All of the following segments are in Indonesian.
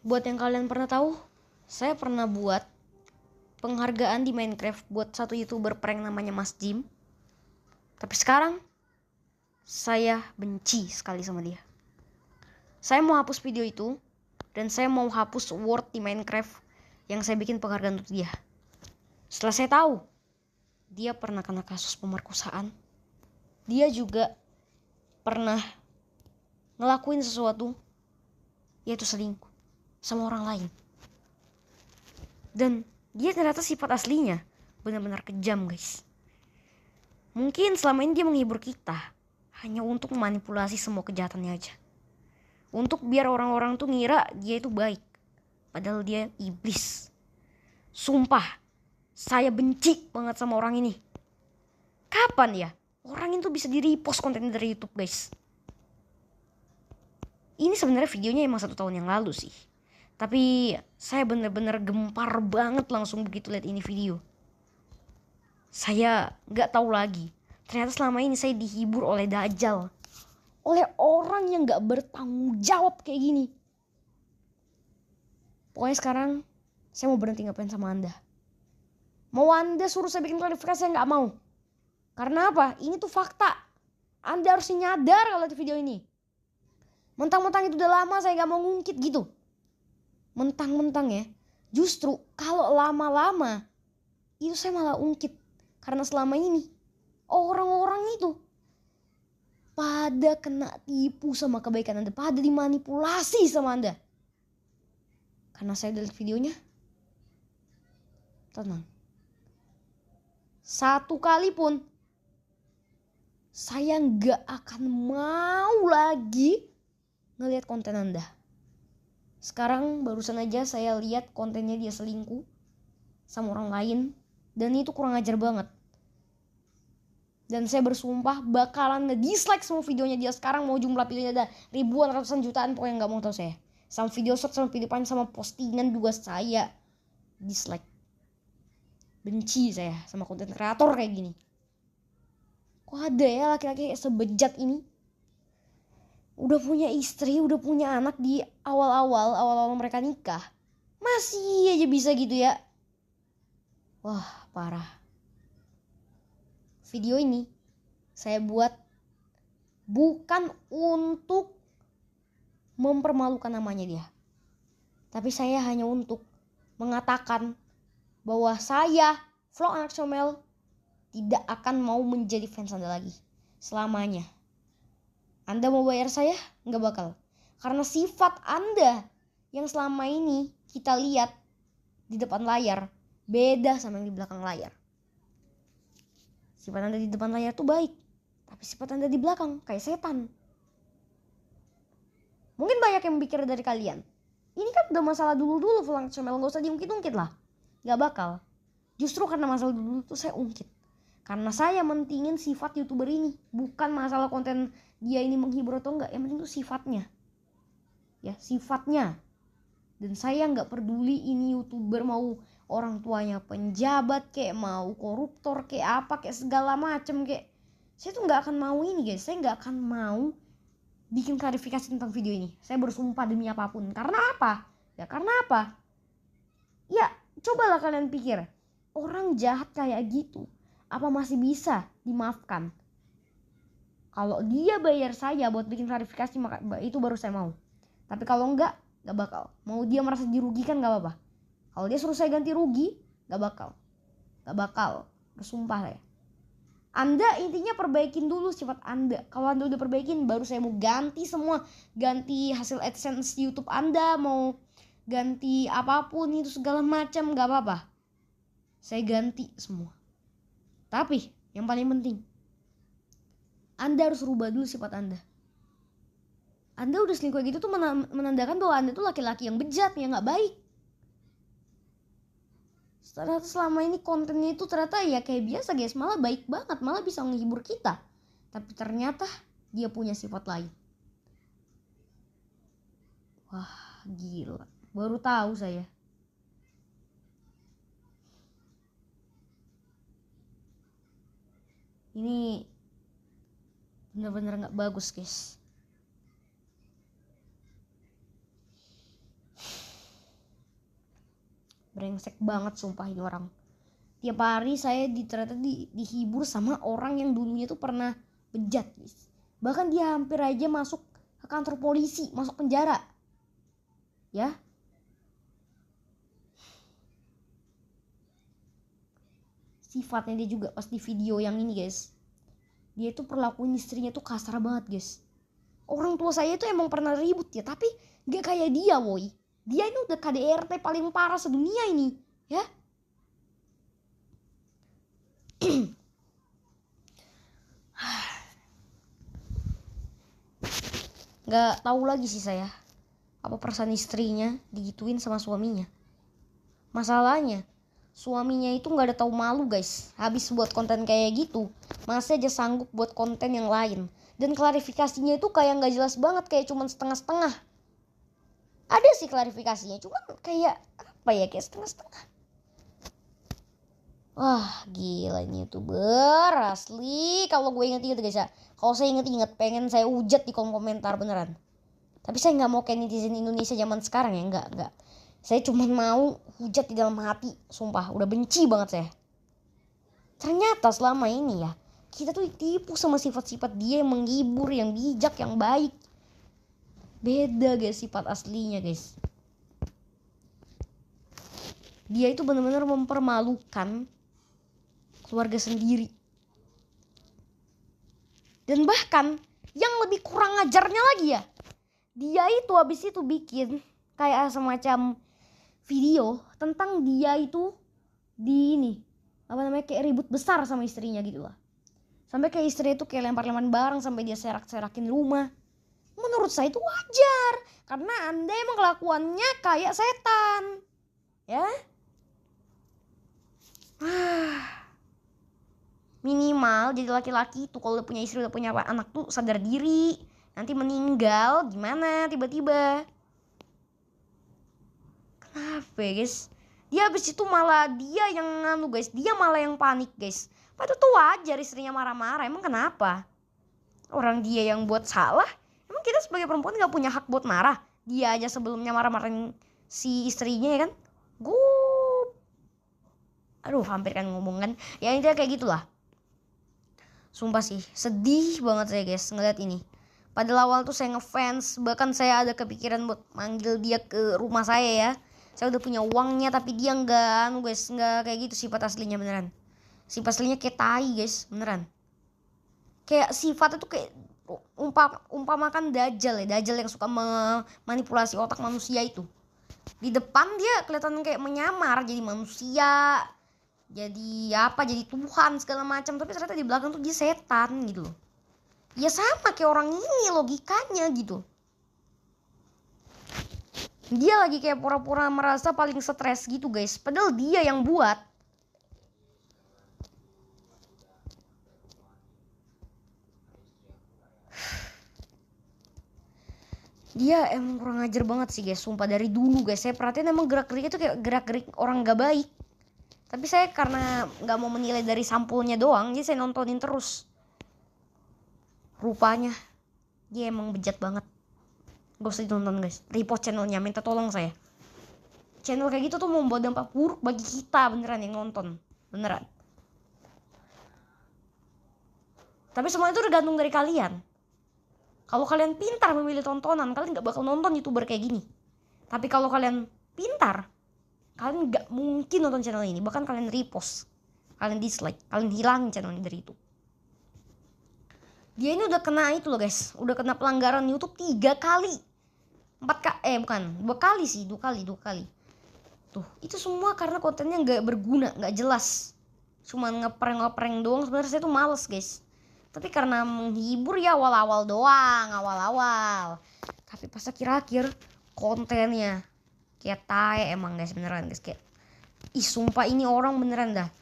Buat yang kalian pernah tahu, saya pernah buat penghargaan di Minecraft buat satu YouTuber prank namanya Mas Jim. Tapi sekarang saya benci sekali sama dia. Saya mau hapus video itu dan saya mau hapus word di Minecraft yang saya bikin penghargaan untuk dia. Setelah saya tahu dia pernah kena kasus pemerkosaan, dia juga pernah ngelakuin sesuatu, yaitu selingkuh sama orang lain. Dan dia ternyata sifat aslinya benar-benar kejam, guys. Mungkin selama ini dia menghibur kita hanya untuk memanipulasi semua kejahatannya aja, untuk biar orang-orang tuh ngira dia itu baik, padahal dia iblis. Sumpah, saya benci banget sama orang ini. Kapan ya orang itu bisa di-repost konten dari YouTube, guys? Ini sebenarnya videonya emang 1 tahun yang lalu sih, tapi saya bener-bener gempar banget langsung begitu lihat ini video. Saya gak tahu lagi, ternyata selama ini saya dihibur oleh Dajjal, oleh orang yang gak bertanggung jawab kayak gini. Pokoknya sekarang saya mau berhenti ngapain sama Anda. Mau Anda suruh saya bikin klarifikasi, saya gak mau. Karena apa? Ini tuh fakta. Anda harus nyadar kalau di video ini. Mentang-mentang itu udah lama saya gak mau ngungkit gitu. Mentang-mentang ya. Justru kalau lama-lama itu saya malah ungkit. Karena selama ini orang-orang itu pada kena tipu sama kebaikan Anda, pada dimanipulasi sama Anda. Karena saya udah lihat videonya. Tenang. 1 kali pun saya gak akan mau lagi ngelihat konten Anda. Sekarang barusan aja saya lihat kontennya dia selingkuh sama orang lain, dan itu kurang ajar banget. Dan saya bersumpah bakalan nge-dislike semua videonya dia sekarang, mau jumlah videonya ada ribuan, ratusan, jutaan, pokoknya gak mau tahu saya. Sama video short, sama video panjang, sama postingan juga saya dislike. Benci saya sama konten kreator kayak gini. Kok ada ya laki-laki sebejat ini? Udah punya istri, udah punya anak di awal-awal mereka nikah, masih aja bisa gitu ya. Wah, parah. Video ini saya buat bukan untuk mempermalukan namanya dia, tapi saya hanya untuk mengatakan bahwa saya, Vlog Anak Comel, tidak akan mau menjadi fans Anda lagi selamanya. Anda mau bayar saya? Nggak bakal. Karena sifat Anda yang selama ini kita lihat di depan layar beda sama yang di belakang layar. Sifat Anda di depan layar tuh baik, tapi sifat Anda di belakang kayak setan. Mungkin banyak yang mikir dari kalian, ini kan udah masalah dulu-dulu, Vlog Anak Comel, gak usah diungkit-ungkit lah. Gak bakal. Justru karena masalah dulu tuh saya ungkit. Karena saya mentingin sifat YouTuber ini, bukan masalah konten dia ini menghibur atau enggak. Yang penting itu sifatnya. Ya, sifatnya. Dan saya gak peduli ini YouTuber mau orang tuanya penjabat, kayak mau koruptor, kayak apa, kayak segala macem, kayak. Saya tuh gak akan mau ini, guys. Saya gak akan mau bikin klarifikasi tentang video ini. Saya bersumpah demi apapun. Karena apa? Ya karena apa? Ya, cobalah kalian pikir. Orang jahat kayak gitu, apa masih bisa dimaafkan? Kalau dia bayar saya buat bikin klarifikasi, maka itu baru saya mau. Tapi kalau enggak, gak bakal. Mau dia merasa dirugikan gak apa-apa. Kalau dia suruh saya ganti rugi, gak bakal. Gak bakal. Bersumpah saya. Anda intinya perbaikin dulu sifat Anda. Kalau Anda udah perbaikin, baru saya mau ganti semua. Ganti hasil AdSense YouTube Anda, mau ganti apapun itu segala macam, gak apa-apa. Saya ganti semua. Tapi yang paling penting, Anda harus rubah dulu sifat Anda. Anda udah selingkuh gitu tuh menandakan bahwa Anda tuh laki-laki yang bejat, yang gak baik. Ternyata selama ini kontennya itu ternyata ya kayak biasa, guys. Malah baik banget, malah bisa menghibur kita. Tapi ternyata dia punya sifat lain. Wah, gila. Baru tahu saya. Ini benar-benar gak bagus, guys. brengsek banget sumpah ini orang. Tiap hari saya ternyata dihibur sama orang yang dulunya tuh pernah bejat guys. Bahkan dia hampir aja masuk ke kantor polisi, masuk penjara. Ya. Sifatnya dia juga pas di video yang ini guys. Dia tuh perlakuin istrinya tuh kasar banget guys. Orang tua saya itu emang pernah ribut ya, tapi gak kayak dia woy. Dia ini udah KDRT paling parah sedunia ini. Ya. Gak tahu lagi sih saya apa perasaan istrinya digituin sama suaminya. Masalahnya suaminya itu gak ada tahu malu guys. Habis buat konten kayak gitu masih aja sanggup buat konten yang lain. Dan klarifikasinya itu kayak gak jelas banget, kayak cuman setengah-setengah. Ada sih klarifikasinya, cuman kayak apa ya, kayak setengah-setengah. Wah gila ini YouTuber asli. Kalau gue inget-inget guys ya, kalau saya inget-inget pengen saya hujat di kolom komentar beneran. Tapi saya gak mau kayak netizen Indonesia zaman sekarang ya, enggak. Saya cuma mau hujat di dalam hati, sumpah udah benci banget saya. Ternyata selama ini ya kita tuh ditipu sama sifat-sifat dia yang menghibur, yang bijak, yang baik. Beda guys sifat aslinya guys. Dia itu benar-benar mempermalukan keluarga sendiri. Dan bahkan yang lebih kurang ajarnya lagi ya, dia itu habis itu bikin kayak semacam video tentang dia itu di ini kayak ribut besar sama istrinya gitu lah. Sampai kayak istri itu kayak lempar-lempar barang sampai dia serak-serakin rumah. Menurut saya itu wajar karena Anda emang kelakuannya kayak setan. Ya. Minimal jadi laki-laki tuh kalau udah punya istri, udah punya anak tuh sadar diri. Nanti meninggal gimana tiba-tiba. Kenapa guys? Dia habis itu malah dia yang guys, dia malah yang panik guys. Padahal tuh wajar istrinya marah-marah. Emang kenapa? Orang dia yang buat salah. Emang kita sebagai perempuan gak punya hak buat marah? Dia aja sebelumnya marah-marahin si istrinya ya kan. Aduh hampir kan ngomong kan. Ya intinya kayak gitulah. Sumpah sih sedih banget saya guys ngeliat ini. Padahal awal tuh saya ngefans. Bahkan saya ada kepikiran buat manggil dia ke rumah saya ya. Saya udah punya uangnya tapi dia enggak guys. Enggak kayak gitu sifat aslinya beneran. Sifat aslinya kayak tai guys beneran. Kayak sifatnya tuh kayak umpamakan Dajjal ya. Dajjal yang suka memanipulasi otak manusia itu. Di depan dia kelihatan kayak menyamar jadi manusia. Jadi jadi Tuhan segala macam, tapi ternyata di belakang tuh dia setan gitu loh. Ya sama kayak orang ini logikanya gitu. Dia lagi kayak pura-pura merasa paling stres gitu guys, padahal dia yang buat. Dia emang kurang ajar banget sih guys, sumpah dari dulu guys. Saya perhatiin emang gerak-geriknya tuh kayak gerak-gerik orang gak baik. Tapi saya karena gak mau menilai dari sampulnya doang, jadi saya nontonin terus. Rupanya dia emang bejat banget. Gak usah ditonton guys, report channelnya, minta tolong saya. Channel kayak gitu tuh membawa dampak buruk bagi kita beneran yang nonton. Beneran. Tapi semua itu tergantung dari kalian. Kalau kalian pintar memilih tontonan, kalian gak bakal nonton YouTuber kayak gini. Tapi kalau kalian pintar, kalian gak mungkin nonton channel ini. Bahkan kalian repost, kalian dislike, kalian hilangin channel ini dari itu. Dia ini udah kena itu loh guys, udah kena pelanggaran YouTube 3 kali. 2 kali. Tuh, itu semua karena kontennya gak berguna, gak jelas. Cuman ngeprank doang. Sebenarnya saya tuh males guys. Tapi karena menghibur ya awal-awal doang, awal-awal. Tapi pas akhir-akhir kontennya kayak tae emang guys, beneran guys. Kayak sumpah ini orang beneran dah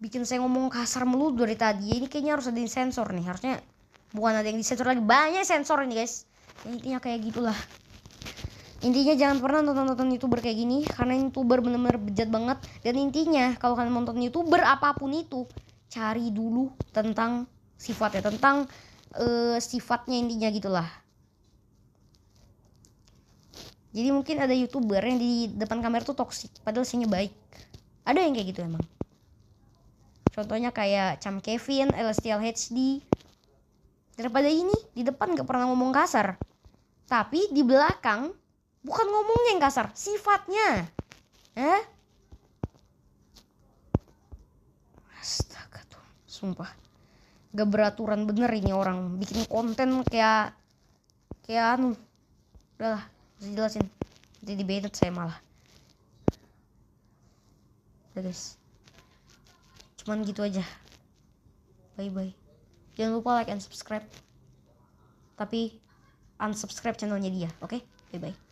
bikin saya ngomong kasar melulu dari tadi. Ini kayaknya harus ada yang sensor nih. Harusnya bukan ada yang disensor lagi, banyak sensor ini guys. Intinya kayak gitulah. Intinya jangan pernah nonton YouTuber kayak gini, karena YouTuber bener-bener bejat banget. Dan intinya kalau kalian nonton YouTuber apapun itu, cari dulu tentang sifatnya, tentang sifatnya intinya gitulah. Jadi mungkin ada YouTuber yang di depan kamera tuh toksik padahal aslinya baik. Ada yang kayak gitu emang. Contohnya kayak Cham Kevin, Celestial HD. Daripada ini di depan gak pernah ngomong kasar, tapi di belakang bukan ngomongnya yang kasar, sifatnya. Astaga tuh, sumpah gak beraturan bener ini orang. Bikin konten kayak anu. Udahlah, harus jelasin. Nanti di-banned saya malah. Udah guys, cuman gitu aja. Bye bye. Jangan lupa like and subscribe. Tapi unsubscribe channelnya dia, oke? Bye bye.